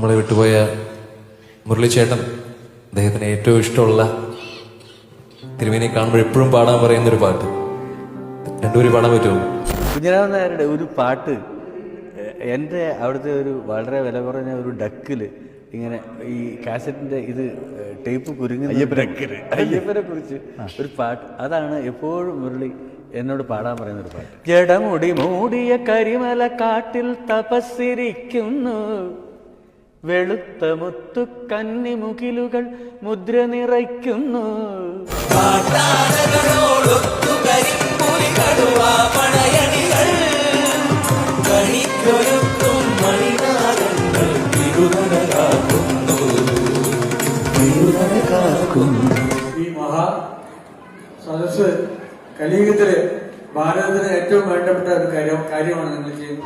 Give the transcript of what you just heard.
നമ്മളെ വിട്ടുപോയ മുരളിച്ചേട്ടൻ, അദ്ദേഹത്തിന് ഏറ്റവും ഇഷ്ടമുള്ള തിരുമേനിയെ കാണുമ്പോൾ എപ്പോഴും പാടാൻ പറയുന്നൊരു പാട്ട്, രണ്ടുപേരും പാടാൻ പറ്റുമോ? കുഞ്ഞിരാമൻ നായരുടെ ഒരു പാട്ട് എൻ്റെ അവിടുത്തെ ഒരു വളരെ വില കുറഞ്ഞ ഒരു ഡക്കിൽ ഇങ്ങനെ ഈ കാസറ്റിൻ്റെ ഇത് ടേപ്പ് കുരുങ്ങുന്ന അയ്യപ്പനെ കുറിച്ച് ഒരു പാട്ട്, അതാണ് എപ്പോഴും മുരളി എന്നോട് പാടാൻ പറയുന്നൊരു പാട്ട്. ജടമുടി മൂടിയ കരിമല കാട്ടിൽ തപസ്സിരിക്കുന്നു, വെളുത്ത മുത്തു കന്നിമുകിലുകൾ മുദ്ര നിറയ്ക്കുന്നു. ഈ മഹാ സദസ് കലിയുഗത്തില് ഭാരതത്തിന് ഏറ്റവും വേണ്ടപ്പെട്ട ഒരു കാര്യമാണ് നിങ്ങൾ ചെയ്യുന്നത്.